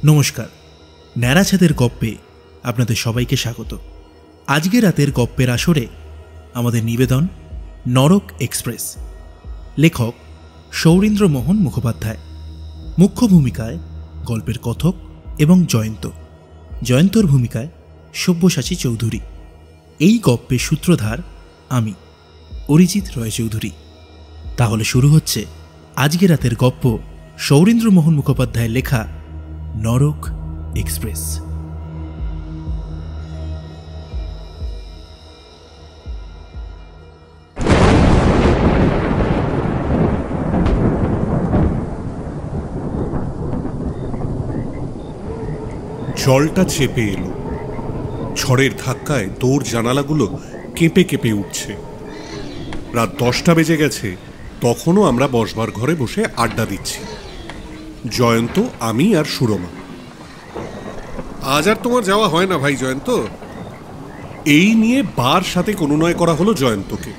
নমস্কার, ন্যাড়াছাদের গপ্পে আপনাদের সবাইকে স্বাগত। আজকে রাতের গপ্পের আসরে আমাদের নিবেদন নরক এক্সপ্রেস। লেখক সৌরীন্দ্রমোহন মুখোপাধ্যায়। মুখ্য ভূমিকায় গল্পের কথক এবং জয়ন্তর ভূমিকায় সব্যসাচী চৌধুরী। এই গপ্পের সূত্রধার আমি, অরিজিৎ রয় চৌধুরী। তাহলে শুরু হচ্ছে আজকে রাতের গপ্প, সৌরীন্দ্রমোহন মুখোপাধ্যায়ের লেখা নরক এক্সপ্রেস। জলটা চেপে এলো। ঝড়ের ধাক্কায় দৌড় জানালাগুলো কেঁপে কেঁপে উঠছে। রাত 10টা বেজে গেছে, তখনও আমরা বসবার ঘরে বসে আড্ডা দিচ্ছি। জয়ন্ত, আমি আর সুরমা। আজ আর তোমার যাওয়া হয় না ভাই জয়ন্ত। এই নিয়ে বার সাথে কোনো নয় করা হলো জয়ন্তকে।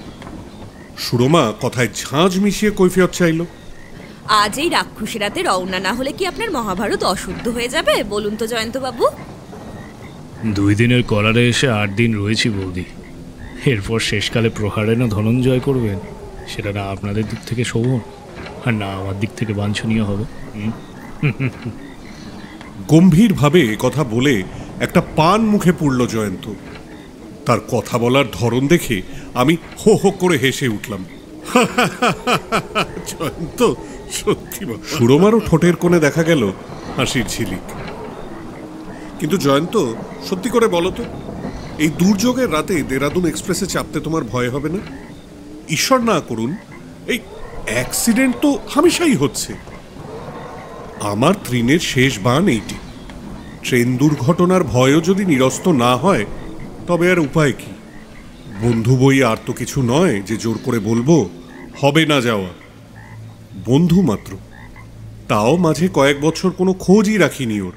সুরমা কথায় ঝাঁঝ মিশিয়ে কৈফিয়ত চাইল। আজ এই রাক্ষসী রাতে রওনা না হলে কি আপনার মহাভারত অশুদ্ধ হয়ে যাবে? বলুন তো জয়ন্তবাবু। 2 দিনের করারে এসে 8 দিন রয়েছি বৌদি। এরপর শেষকালে প্রহারে না ধনঞ্জয় করবেন, সেটা না আপনাদের দিক থেকে শোভন আর না আমার দিক থেকে বাঞ্ছনীয় হবে। গম্ভীরভাবে কথা বলে একটা পান মুখে পুড়ল জয়ন্ত। তার কথা বলার ধরন দেখে আমি হো হো করে হেসে উঠলাম। জয়ন্ত সত্যি। সুরমারও ঠোঁটের কোণে দেখা গেল হাসির ঝিলিক। কিন্তু জয়ন্ত, সত্যি করে বলো তো, এই দুর্যোগের রাতে দেরাদুন এক্সপ্রেসে চাপতে তোমার ভয় হবে না? ঈশ্বর না করুন, এই অ্যাক্সিডেন্ট তো হামেশাই হচ্ছে। আমার ট্রেনের শেষ বান এইটি। ট্রেন দুর্ঘটনার ভয়ও যদি নিরস্ত না হয়, তবে আর উপায় কি? বন্ধু বই আর তো কিছু নয় যে জোর করে বলবো হবে না যাওয়া। বন্ধু মাত্র, তাও মাঝে কয়েক বছর কোনো খোঁজই রাখিনি ওর।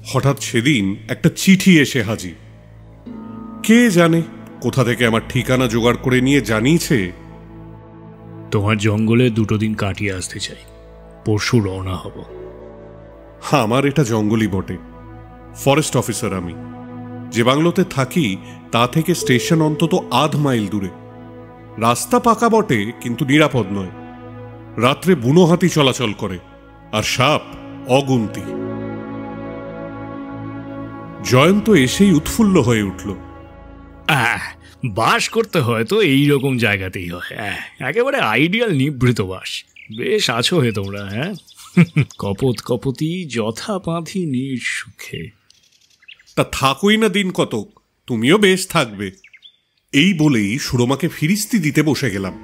হঠাৎ সেদিন একটা চিঠি এসে হাজির। কে জানে কোথা থেকে আমার ঠিকানা জোগাড় করে নিয়ে জানিয়েছে, তোমার জঙ্গলে 2 দিন কাটিয়ে আসতে চাই, পরশু রওনা হব। আমার এটা জঙ্গলই বটে। ফরেস্ট অফিসার আমি। যে বাংলোতে থাকি তা থেকে স্টেশন অন্তত 1/2 মাইল দূরে। রাস্তা পাকা বটে, কিন্তু নিরাপদ নয়। রাত্রে বুনো হাতি চলাচল করে, আর সাপ অগুন্তি। জয়ন্ত এসেই উৎফুল্ল হয়ে উঠল। বাস করতে হয় তো এইরকম জায়গাতেই হয়। একেবারে আইডিয়াল নিভৃত বাস। বেশ আছো হে তোমরা। কপতি যথা পাঁথি নিঃসুখে। তা থাকোই না দিন কতক, তুমিও বেশ থাকবে। এই বলেই সুরমাকে ফিরিস্তি দিতে বসে গেলাম।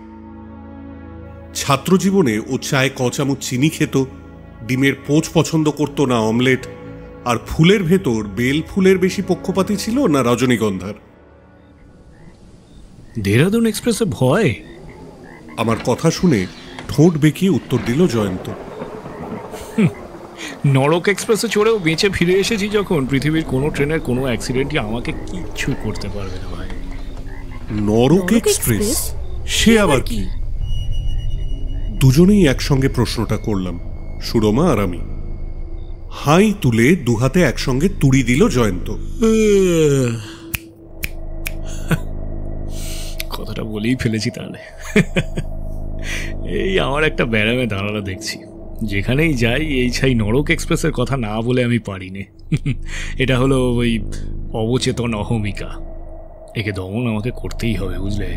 ছাত্র জীবনে ও চায়ে কচামচ চিনি খেত, ডিমের পোঁচ পছন্দ করত না অমলেট, আর ফুলের ভেতর বেল ফুলের বেশি পক্ষপাতী ছিল না রজনীগন্ধার। দেরাদুন এক্সপ্রেসে ভয়? আমার কথা শুনে ঠোঁট বেঁকিয়ে উত্তর দিল জয়ন্ত। নরক এক্সপ্রেসে চড়েও বেঁচে ফিরে এসেছি যখন, পৃথিবীর কোনো ট্রেনের কোনো অ্যাক্সিডেন্টই আমাকে কিচ্ছু করতে পারবে না ভাই। নরক এক্সপ্রেস? সে আবার কি? দুজনেই একসঙ্গে প্রশ্নটা করলাম, সুরমা আর আমি। হাই তুলে দুহাতে একসঙ্গে তুড়ি দিল জয়ন্ত। কথাটা বলেই ফেলেছি তাহলে। এই আমার একটা ব্যারামে দাঁড়ানো দেখছি। যেখানেই যাই এই ছাই নরক এক্সপ্রেসের কথা না বলে আমি পারি নে। এটা হলো ওই অবচেতন অহমিকা। একে দমন আমাকে করতেই হবে, বুঝলে?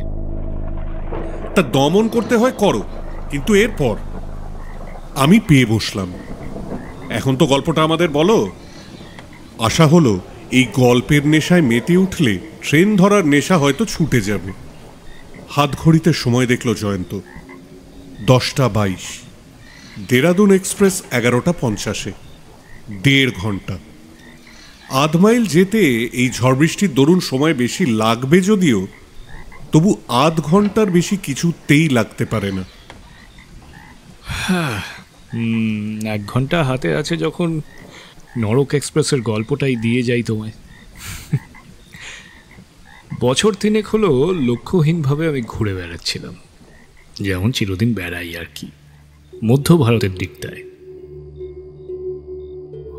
তা দমন করতে হয় করো, কিন্তু এরপর? আমি পেয়ে বসলাম। এখন তো গল্পটা আমাদের বলো। আশা হলো এই গল্পের নেশায় মেতে উঠলে ট্রেন ধরার নেশা হয়তো ছুটে যাবে। হাত ঘড়িতে সময় দেখল জয়ন্ত, 10:22। দেরাদুন এক্সপ্রেস 11:50। 1.5 ঘন্টা। 1/2 মাইল যেতে এই ঝড় বৃষ্টির দরুন সময় বেশি লাগবে যদিও, তবু 1/2 ঘন্টার বেশি কিছুতেই লাগতে পারে না। 1 ঘন্টা হাতে আছে যখন, নরক এক্সপ্রেসের গল্পটাই দিয়ে যাই তোমায়। বছর 3 হলো লক্ষ্যহীনভাবে আমি ঘুরে বেড়াচ্ছিলাম, যেমন চিরদিন বেড়াই আর কি, মধ্য ভারতের দিকটায়।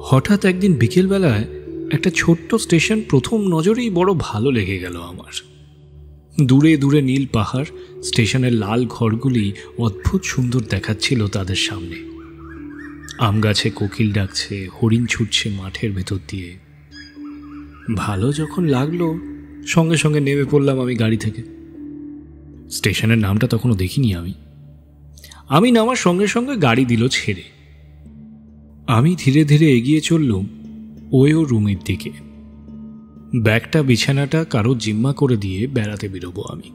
হঠাৎ একদিন বিকেলবেলায় একটা ছোট্ট স্টেশন প্রথম নজরেই বড় ভালো লেগে গেল আমার। দূরে দূরে নীল পাহাড়, স্টেশনের লাল ঘরগুলি অদ্ভুত সুন্দর দেখাচ্ছিল তাদের সামনে। আম গাছে কোকিল ডাকছে, হরিণ ছুটছে মাঠের ভেতর দিয়ে। ভালো যখন লাগলো সঙ্গে সঙ্গে নেমে পড়লাম আমি গাড়ি থেকে। স্টেশনের নামটা তখনও দেখিনি আমি নামার সঙ্গে সঙ্গে গাড়ি দিল ছেড়ে। আমি ধীরে ধীরে এগিয়ে চললুম ওর রুমের দিকে। ব্যাগটা বিছানাটা কারো জিম্মা করে দিয়ে বেড়াতে বেরোবো আমি।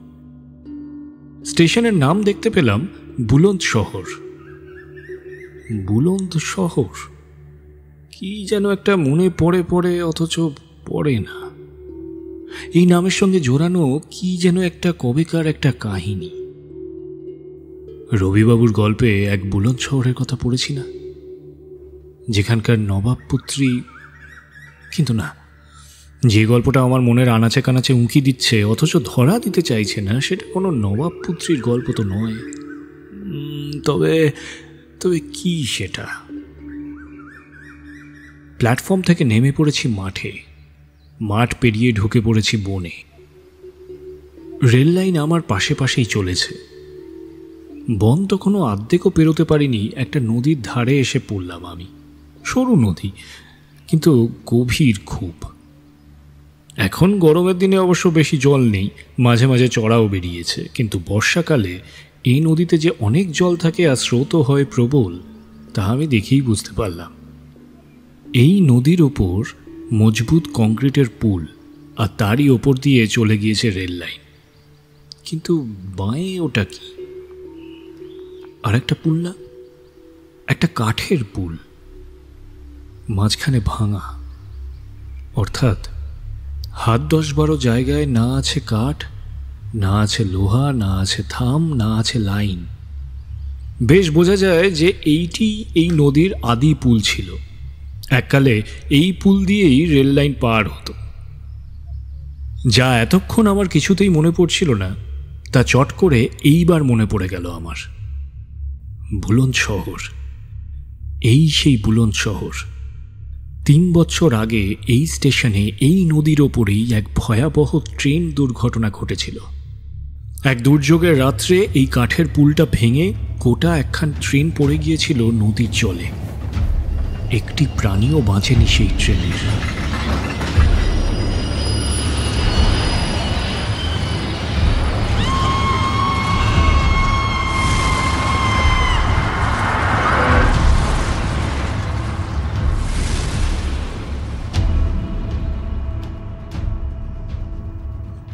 স্টেশনের নাম দেখতে পেলাম বুলন্দ শহর। বুলন্দ শহর কি যেন একটা মনে পড়ে অথচ পড়ে না। এই নামের সঙ্গে জোড়ানো কি যেন একটা কবেকার একটা কাহিনী। রবিবাবুর গল্পে এক বুলন্দ শহরের কথা পড়েছি না, যেখানকার নবাব পুত্রী। কিন্তু না, যে গল্পটা আমার মনের আনাচে কানাচে উঁকি দিচ্ছে অথচ ধরা দিতে চাইছে না, সেটা কোনো নবাব পুত্রীর গল্প তো নয়। তবে তবে কি সেটা? প্ল্যাটফর্ম থেকে নেমে পড়েছি মাঠে, মাঠ পেরিয়ে ঢুকে পড়েছি বনে। রেল লাইন আমার পাশে পাশেই চলেছে। বন তখনও আর্ধেকও পেরোতে পারিনি, একটা নদীর ধারে এসে পড়লাম আমি। সরু নদী, কিন্তু গভীর খুব। এখন গরমের দিনে অবশ্য বেশি জল নেই, মাঝে মাঝে চড়াও বেরিয়েছে, কিন্তু বর্ষাকালে এই নদীতে যে অনেক জল থাকে আর স্রোতও হয় প্রবল, তা আমি দেখেই বুঝতে পারলাম। এই নদীর ওপর মজবুত কংক্রিটের পুল, আর তারই ওপর দিয়ে চলে গিয়েছে রেল লাইন। কিন্তু বাঁয়ে ওটা কি? আর একটা পুল না, একটা কাঠের পুল, মাঝখানে ভাঙা। অর্থাৎ হাত 10-12 জায়গায় না আছে কাঠ, না আছে লোহা, না আছে থাম, না আছে লাইন। বেশ বোঝা যায় যে এইটি এই নদীর আদি পুল ছিল। এককালে এই পুল দিয়েই রেল লাইন পার হতো। যা এতক্ষণ আমার কিছুতেই মনে পড়ছিল না, তা চট করে এইবার মনে পড়ে গেল আমার। বুলন্দ শহর, এই সেই বুলন্দ শহর। 3 বছর আগে এই স্টেশনে এই নদীর ওপরেই এক ভয়াবহ ট্রেন দুর্ঘটনা ঘটেছিল। এক দুর্যোগের রাত্রে এই কাঠের পুলটা ভেঙে গোটা একখান ট্রেন পড়ে গিয়েছিল নদীর জলে। একটি প্রাণীও বাঁচেনি সেই ট্রেনের।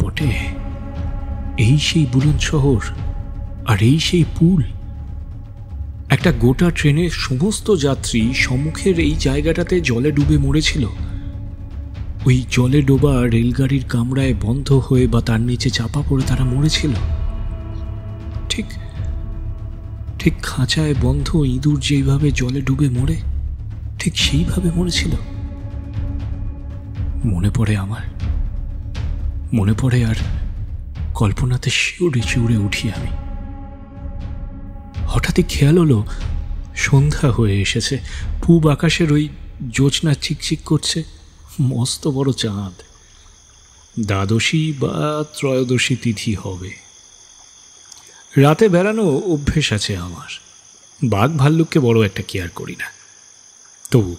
বটে, এই সেই বুলন্দ শহর, আর এই সেই পুল। একটা গোটা ট্রেনের সমস্ত যাত্রী সম্মুখের এই জায়গাটাতে জলে ডুবে মরেছিল। ওই জলে ডোবা রেলগাড়ির কামরায় বন্ধ হয়ে বা তার নিচে চাপা পড়ে তারা মরেছিল। ঠিক ঠিক খাঁচায় বন্ধ ইঁদুর যেইভাবে জলে ডুবে মরে, ঠিক সেইভাবে মরেছিল। মনে পড়ে আমার, মনে পড়ে, আর কল্পনাতে শিউরে চিউরে উঠি আমি। হঠাৎই খেয়াল হলো সন্ধ্যা হয়ে এসেছে। পূব আকাশের ওই জ্যোৎস্না চিকচিক করছে, মস্ত বড় চাঁদ। দ্বাদশী বা ত্রয়োদশী তিথি হবে। রাতে বেড়ানো অভ্যেস আছে আমার। বাঘ ভাল্লুককে বড় একটা কেয়ার করি না। তবু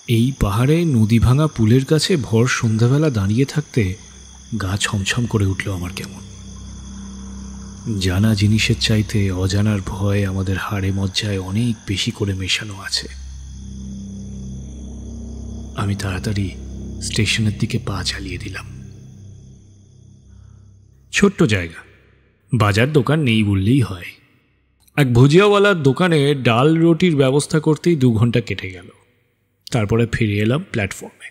এই পাহাড়ে নদী ভাঙা পুলের কাছে ভর সন্ধ্যাবেলা দাঁড়িয়ে থাকতে গা ছমছম করে উঠল আমার কেমন। জানা জিনিসের চাইতে অজানার ভয় আমাদের হাড়ে মজ্জায় অনেক বেশি করে মেশানো আছে। আমি তাড়াতাড়ি স্টেশনের দিকে পা চালিয়ে দিলাম। ছোট্ট জায়গা, বাজার দোকান নেই বললেই হয়। এক ভুজিয়াওয়ালার দোকানে ডাল রুটির ব্যবস্থা করতেই 2 ঘন্টা কেটে গেল। তারপরে ফিরে এলাম প্ল্যাটফর্মে।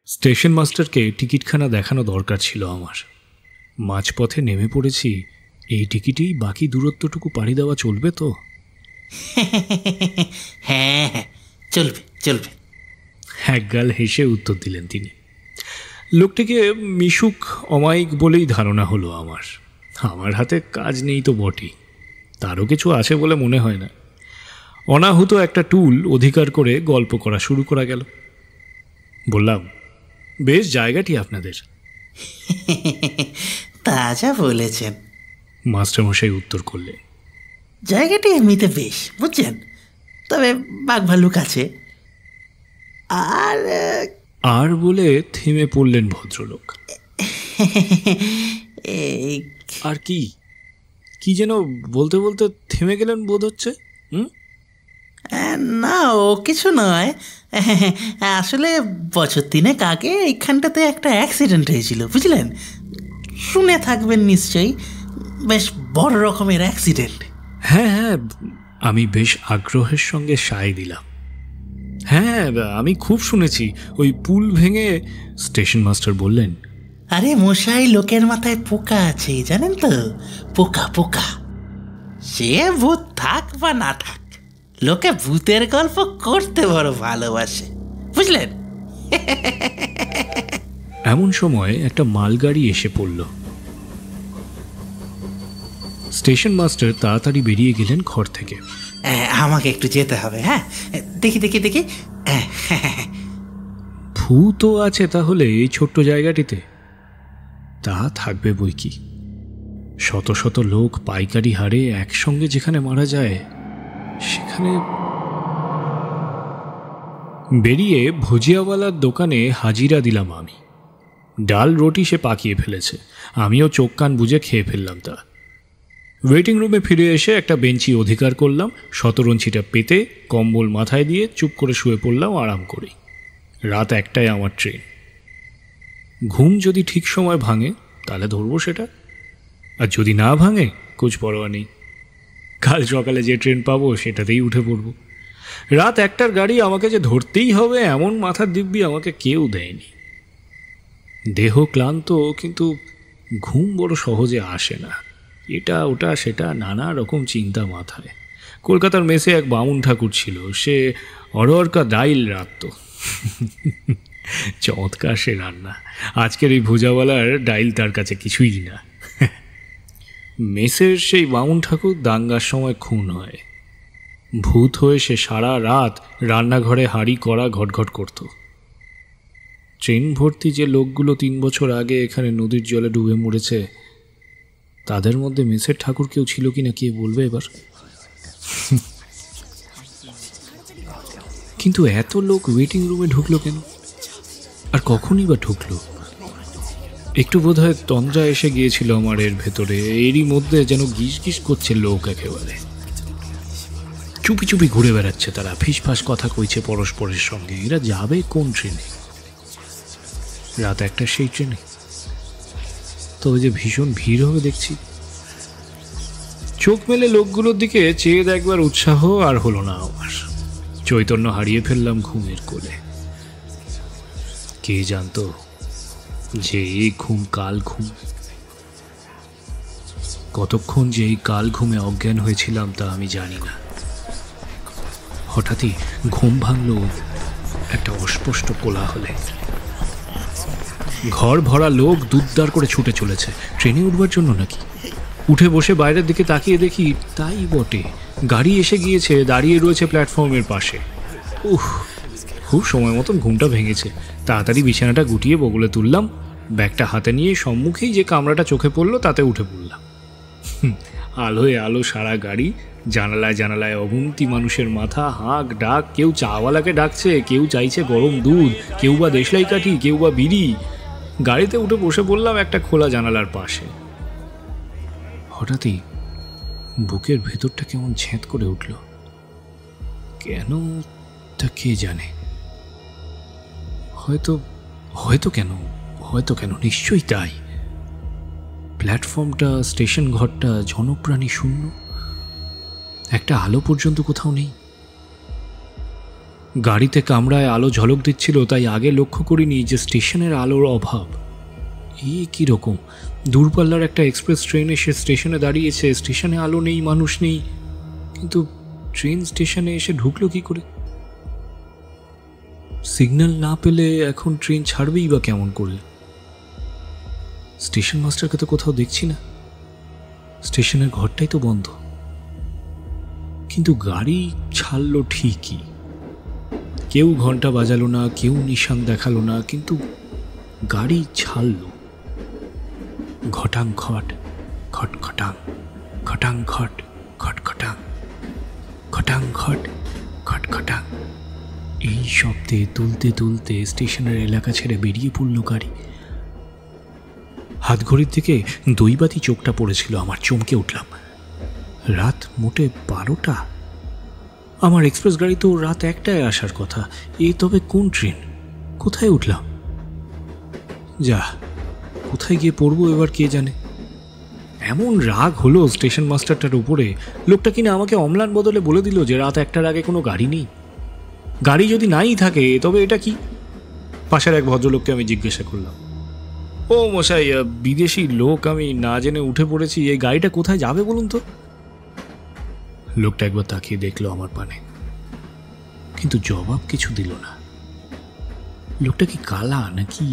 স্টেশন মাস্টারকে টিকিটখানা দেখানো দরকার ছিল আমার। মাঝপথে নেমে পড়েছি। এই টিকিটেই বাকি দূরত্বটুকু পাড়ি দেওয়া চলবে তো? হ্যাঁ, চলবে চলবে, একগাল হেসে উত্তর দিলেন তিনি। লোকটিকে মিশুক অমায়িক বলেই ধারণা হলো আমার। আমার হাতে কাজ নেই তো বটেই, তারও কিছু আছে বলে মনে হয় না। অনাহুত একটা টুল অধিকার করে গল্প করা শুরু করা গেল। বললাম, বেশ জায়গাটি আপনাদের। তা যা বলেছেন। মাস্টারমশাই উত্তর করলেন, জায়গাটি এমনিতে বেশ, বুঝছেন, তবে বাঘ ভাল্লুক আছে। আর আর বলে থেমে পড়লেন ভদ্রলোক। এই আর কি কি যেন বলতে বলতে থেমে গেলেন বোধ হচ্ছে। না, ও কিছু নয়। আসলে বছর 3 আগে এইখানটাতে একটা অ্যাক্সিডেন্ট হয়েছিল, বুঝলেন। শুনে থাকবেন নিশ্চয়ই, বেশ বড় রকমের অ্যাক্সিডেন্ট। হ্যাঁ হ্যাঁ, আমি বেশ আগ্রহের সঙ্গে সায় দিলাম। হ্যাঁ, আমি খুব শুনেছি, ওই পুল ভেঙে। স্টেশন মাস্টার বললেন, আরে মশাই, লোকের মাথায় পোকা আছে, জানেন তো, পোকা পোকা। সে ভূত থাক বা না থাক, লোকে ভূতের গল্প করতে বড় ভালোবাসে, বুঝলেন। এমন সময় একটা মালগাড়ি এসে পড়ল। স্টেশন মাস্টার তাড়াতাড়ি বেরিয়ে গেলেন ঘর থেকে। আমাকে একটু যেতে হবে। হ্যাঁ, দেখি দেখি দেখি। ভূতও আছে তাহলে এই ছোট্ট জায়গাটিতে? তা থাকবে বই কি। শত শত লোক পাইকারি হারে একসঙ্গে যেখানে মারা যায়, সেখানে। বেরিয়ে ভুজিয়াওয়ালার দোকানে হাজিরা দিলাম আমি। ডাল রুটি সে পাকিয়ে ফেলেছে, আমিও চোখ কান বুঝে খেয়ে ফেললাম তা। ওয়েটিং রুমে ফিরে এসে একটা বেঞ্চি অধিকার করলাম, শতরঞ্চিটা পেতে কম্বল মাথায় দিয়ে চুপ করে শুয়ে পড়লাম আরাম করে। রাত 1টায় আমার ট্রেন। ঘুম যদি ঠিক সময় ভাঙে তাহলে ধরবো সেটা, আর যদি না ভাঙে কুছ পরোয়া নেই, কাল সকালে যে ট্রেন পাবো সেটাতেই উঠে পড়ব। রাত 1টার গাড়ি আমাকে যে ধরতেই হবে এমন মাথার দিব্যি আমাকে কেউ দেয়নি। দেহ ক্লান্ত, কিন্তু ঘুম বড় সহজে আসে না। এটা ওটা সেটা নানা রকম চিন্তা মাথায়। কলকাতার মেসে এক বামুন ঠাকুর ছিল, সে অরহরকা ডাইল রাঁধত। চমৎকার সে রান্না। আজকের এই ভুজাওয়ালার ডাইল তার কাছে কিছুই না। মেসের সেই বামুন ঠাকুর দাঙ্গার সময় খুন হয়। ভূত হয়ে সে সারা রাত রান্নাঘরে হাঁড়ি করা ঘটঘট করত। ট্রেন ভর্তি যে লোকগুলো 3 বছর আগে এখানে নদীর জলে ডুবে মরেছে, তাদের মধ্যে মেসের ঠাকুর কেউ ছিল কিনা কে বলবে এবার। কিন্তু এত লোক ওয়েটিং রুমে ঢুকলো কেন, আর কখনই বা ঢুকলো? একটু বোধহয় তন্দ্রা এসে গিয়েছিল আমার এর ভেতরে। এরই মধ্যে যেন গিস গিস করছে লোক একেবারে। চুপি চুপি ঘুরে বেড়াচ্ছে তারা, ফিসফাস কথা কইছে পরস্পরের সঙ্গে। এরা যাবে কোন ট্রেনে? রাত 1টার সেই ট্রেনে। তবে যে ভীষণ ভিড় হবে দেখছি। চোখ মেলে লোকগুলোর দিকে চেয়ে দেখবার উৎসাহ আর হলো না আমার। চৈতন্য হারিয়ে ফেললাম ঘুমের কোলে। কে জানতো যে এই ঘুম কাল ঘুম। কতক্ষণ যে এই কাল ঘুমে অজ্ঞান হয়েছিলাম তা আমি জানি না। হঠাৎই ঘুম ভাঙল একটা অস্পষ্ট কোলাহলে। ঘর ভরা লোক দুদ্দার করে ছুটে চলেছে, ট্রেনে উঠবার জন্য নাকি। উঠে বসে বাইরের দিকে তাকিয়ে দেখি তাই বটে, গাড়ি এসে গিয়েছে, দাঁড়িয়ে রয়েছে প্ল্যাটফর্মের পাশে। খুব সময় মতন ঘুমটা ভেঙেছে। তাড়াতাড়ি বিছানাটা গুটিয়ে বগলে তুললাম, ব্যাগটা হাতে নিয়ে সম্মুখেই যে কামরাটা চোখে পড়লো তাতে উঠে পড়লাম। আলোয় আলো সারা গাড়ি, জানালায় জানালায় অগুন্তি মানুষের মাথা, হাঁক ডাক। কেউ চাওয়ালাকে ডাকছে, কেউ চাইছে গরম দুধ, কেউ বা দেশলাই কাঠি, কেউ বা বিড়ি। গাড়িতে উঠে বসে পড়লাম একটা খোলা জানালার পাশে। হঠাৎই বুকের ভেতরটা কেমন ঝেঁত করে উঠল। কেন তা কে জানে। হয়তো কেন নিশ্চয়ই তাই। প্ল্যাটফর্মটা, স্টেশন ঘরটা জনপ্রাণী শূন্য। একটা আলো পর্যন্ত কোথাও নেই। গাড়িতে কামরায় আলো ঝলক দিচ্ছিল, তাই আগে লক্ষ্য করিনি যে স্টেশনের আলোর অভাব। কি রকম দূরপাল্লার একটা এক্সপ্রেস ট্রেন এসে স্টেশনে দাঁড়িয়েছে, স্টেশনে আলো নেই, মানুষ নেই, কিন্তু ট্রেন স্টেশনে এসে ঢুকলো কি করে? সিগন্যাল না পেলে এখন ট্রেন ছাড়বেই বা কেমন করে? স্টেশন মাস্টারকে তো কোথাও দেখছি না, স্টেশনের ঘরটাই তো বন্ধ। কিন্তু গাড়ি ছাড়লো ঠিকই। কেউ ঘন্টা বাজালো না, কেউ নিশান দেখালো না, কিন্তু গাড়ি ছাড়লো। ঘটাং ঘট, খটখটাং, খটাং ঘট, খটখটাং, খটাং ঘট, খটখটাং। এই শব্দে তুলতে তুলতে স্টেশনের এলাকা ছেড়ে বেরিয়ে পড়ল গাড়ি। হাতঘড়ির দিকে দইবাতি চোখটা পড়েছিল আমার। চমকে উঠলাম। রাত মোটে 12টা। আমার এক্সপ্রেস গাড়ি তো রাত 1টায় আসার কথা। এ তবে কোন ট্রেন? কোথায় উঠলাম? যা, কোথায় গিয়ে পড়বো এবার কে জানে। এমন রাগ হলো স্টেশন মাস্টারটার উপরে। লোকটা কিনা আমাকে অম্লান বদলে বলে দিল যে রাত 1টার আগে কোনো গাড়ি নেই। গাড়ি যদি নাই থাকে তবে এটা কি? পাশের এক ভদ্রলোককে আমি জিজ্ঞাসা করলাম, ও মশাই, বিদেশি লোক, আমি না জেনে উঠে পড়েছি, এই গাড়িটা কোথায় যাবে বলুন তো? লোকটা একবার তাকিয়ে দেখলো আমার পানে, কিন্তু জবাব কিছু দিল না। লোকটা কি কালা নাকি?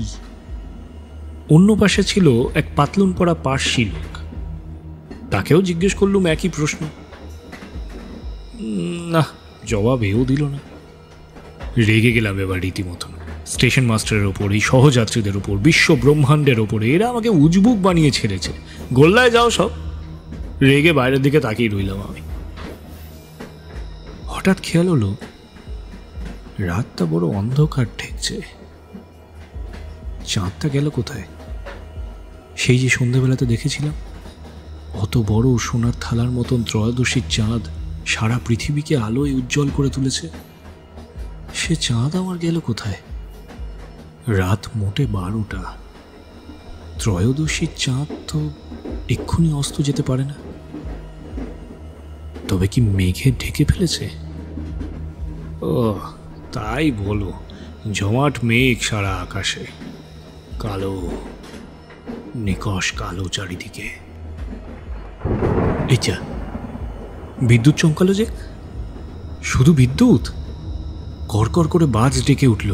অন্য পাশে ছিল এক পাতলুন পরা পার্সি লোক। তাকেও জিজ্ঞেস করলুম একই প্রশ্ন। না, জবাব এও দিল না। রেগে গেলাম এবার রীতিমতন স্টেশন মাস্টারের ওপর, এই সহযাত্রীদের ওপর, বিশ্ব ব্রহ্মাণ্ডের ওপরে। এরা আমাকে উজবুক বানিয়ে ছেড়েছে। গোল্লায় যাও সব। রেগে বাইরের দিকে তাকিয়ে রইলাম আমি। হঠাৎ খেয়াল হলো রাতটা বড় অন্ধকার ঠেকছে। চাঁদটা গেল কোথায়? সেই যে সন্ধ্যাবেলাতে দেখেছিলাম, অত বড় সোনার থালার মতন ত্রয়োদশীর চাঁদ সারা পৃথিবীকে আলোয় উজ্জ্বল করে তুলেছে। সে চাঁদ আমার গেল কোথায়? রাত মোটে 12টা। ত্রয়োদশীর চাঁদ তো এক্ষুনি অস্ত যেতে পারে না। তবে কি মেঘে ঢেকে ফেলেছে? ও তাই বলো, জমাট মেঘ সারা আকাশে, কালো, নিকশ কালো চারিদিকে। এই যা, বিদ্যুৎ চমকালো যে। শুধু বিদ্যুৎ? কড়কড় করে বাজ ডেকে উঠল।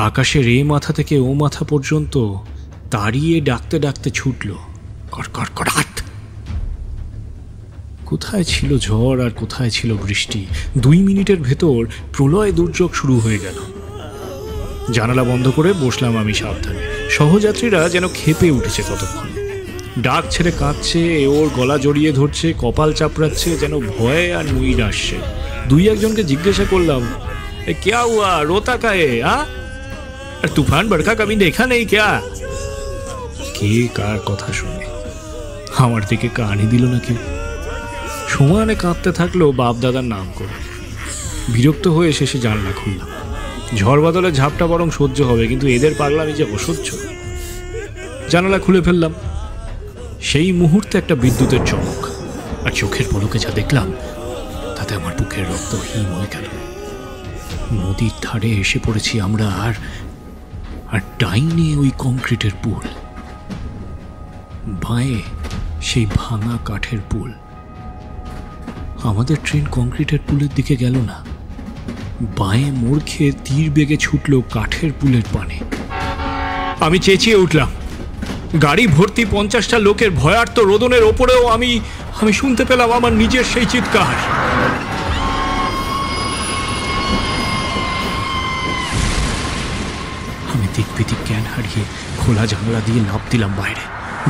আকাশের এ মাথা থেকে ও মাথা পর্যন্ত তাড়িয়ে ডাকতে ডাকতে ছুটল। কড়কড় কড়াত। কোথায় ছিল ঝড় আর কোথায় ছিল বৃষ্টি? 2 মিনিটের ভেতর প্রলয় দুর্যোগ শুরু হয়ে গেল। জানালা বন্ধ করে বসলাম আমি সাবধানে। সহযাত্রীরা যেন ক্ষেপে উঠেছে ততক্ষণ। ডাক ছেড়ে কাঁদছে, ওর গলা জড়িয়ে ধরছে, কপাল চাপড়াচ্ছে, যেন ভয়ে আর নুইড আসছে। 2-1 জিজ্ঞাসা করলাম, क्या हुआ, रोता का है? আর তুফান বরখা কবি দেখা নেই ক্যা? কে কার কথা শুনে? আমার দিকে কানই দিল না কেউ। সমানে কাঁদতে থাকলো বাপ দাদার নাম করে। বিরক্ত হয়ে শেষে জানলা খুললাম। ঝড় বাদলের ঝাপটা বরং সহ্য হবে, কিন্তু এদের পাগলামি যে অসহ্য। জানালা খুলে ফেললাম। সেই মুহূর্তে একটা বিদ্যুতের চমক, আর চোখের পলকে যা দেখলাম তাতে আমার বুকের রক্ত হিম হয়ে গেল। নদীর ধারে এসে পড়েছি আমরা, আর ডাইনে ওই কংক্রিটের পুল, বাঁয়ে সেই ভাঙা কাঠের পুল। আমাদের ট্রেন কংক্রিটের পুলের দিকে গেল না, বাঁয়ে মোড় খেয়ে তীর বেগে ছুটল কাঠের পুলের পানে। আমি চেঁচিয়ে উঠলাম। গাড়ি ভর্তি 50টা লোকের ভয়ার্ত রোদনের ওপরেও আমি শুনতে পেলাম আমার নিজের সেই চিৎকার। আমি দিকবিদিক জ্ঞান হারিয়ে খোলা জানালা দিয়ে লাফ দিলাম বাইরে।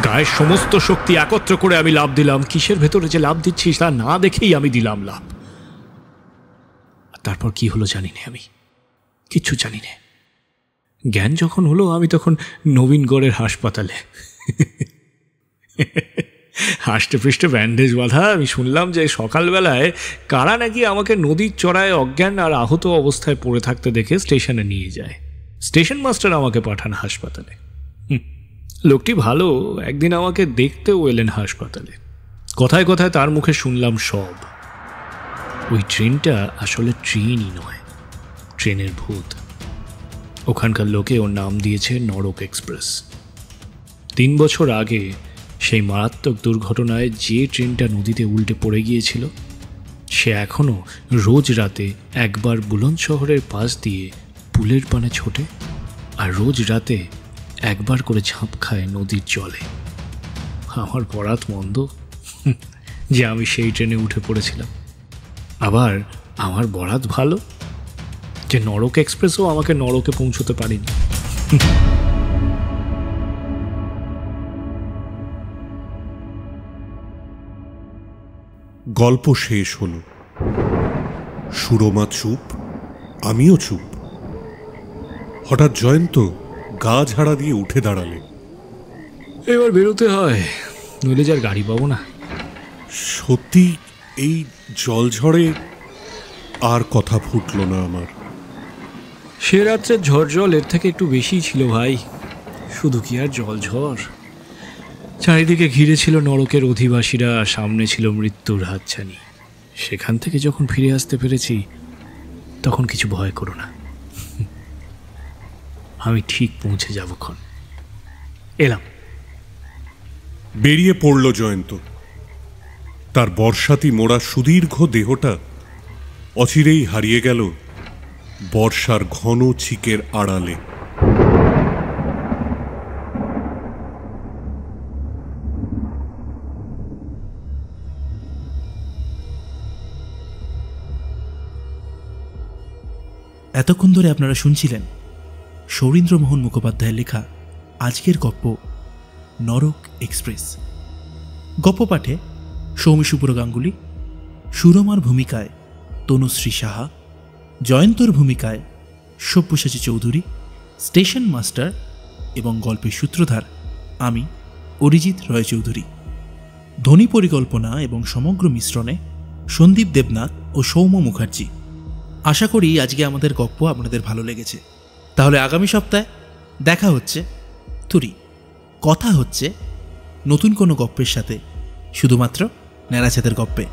গায়ের সমস্ত শক্তি একত্র করে আমি লাফ দিলাম। কিসের ভেতরে যে লাফ দিচ্ছি তা না দেখেই আমি দিলাম লাফ। তারপর কি হলো জানি না, আমি কিচ্ছু জানি না। জ্ঞান যখন হলো আমি তখন নবীনগড়ের হাসপাতালে। হাসতে পৃষ্ঠে ব্যান্ডেজ বাঁধা। আমি শুনলাম যে সকালবেলায় কারা নাকি আমাকে নদীর চড়ায় অজ্ঞান আর আহত অবস্থায় পড়ে থাকতে দেখে স্টেশনে নিয়ে যায়। স্টেশন মাস্টার আমাকে পাঠান হাসপাতালে। লোকটি ভালো, একদিন আমাকে দেখতেও এলেন হাসপাতালে। কথায় কথায় তার মুখে শুনলাম সব। ওই ট্রেনটা আসলে ট্রেনই নয়, ট্রেনের ভূত। ওখানকার লোকে ওর নাম দিয়েছে নরক এক্সপ্রেস। 3 বছর আগে সেই মারাত্মক দুর্ঘটনায় যে ট্রেনটা নদীতে উল্টে পড়ে গিয়েছিল, সে এখনও রোজ রাতে একবার বুলন্দ শহরের পাশ দিয়ে পুলের পানে ছোটে, আর রোজ রাতে একবার করে ঝাঁপ খায় নদীর জলে। আমার পরাত মন্দ যে আমি সেই ট্রেনে উঠে পড়েছিলাম। আবার আমার বরাত ভালো যে নরক এক্সপ্রেসও আমাকে নরকে পৌঁছতে পারেনি। গল্প শেষ হলো। সুরমা চুপ, আমিও চুপ। হঠাৎ জয়ন্ত গা ঝাড়া দিয়ে উঠে দাঁড়ালে। এবার বেরোতে হয়, নইলে যার গাড়ি পাবো না। সত্যি এই জলঝড়ে আর কথা ফুটল না আমার। সে রাত্রের ঝড় এর থেকে একটু বেশিই ছিল ভাই। শুধু কি আর জলঝড়, চারিদিকে ঘিরে ছিল নরকের অধিবাসীরা, সামনে ছিল মৃত্যুর হাতছানি। সেখান থেকে যখন ফিরে আসতে পেরেছি তখন কিছু ভয় করো না, আমি ঠিক পৌঁছে যাবক্ষণ। এলাম। বেরিয়ে পড়ল জয়ন্ত। তার বর্ষাতি মোড়া সুদীর্ঘ দেহটা অচিরেই হারিয়ে গেল বর্ষার ঘন ছিকের আড়ালে। এতক্ষণ ধরে আপনারা শুনছিলেন সৌরীন্দ্রমোহন মুখোপাধ্যায়ের লেখা আজকের গল্প নরক এক্সপ্রেস। গল্প পাঠে সৌমি সুব্র গাঙ্গুলি, সুরমার ভূমিকায় তনুশ্রী সাহা, জয়ন্তর ভূমিকায় সব্যসাচী চৌধুরী, স্টেশন মাস্টার এবং গল্পের সূত্রধার আমি অরিজিৎ রয় চৌধুরী। ধ্বনি পরিকল্পনা এবং সমগ্র মিশ্রণে সন্দীপ দেবনাথ ও সৌম্য মুখার্জি। আশা করি আজকে আমাদের গল্প আপনাদের ভালো লেগেছে। তাহলে আগামী সপ্তাহে দেখা হচ্ছে, কথা হচ্ছে নতুন কোনো গল্পের সাথে, শুধুমাত্র ন্যাড়াছাদের গল্পে।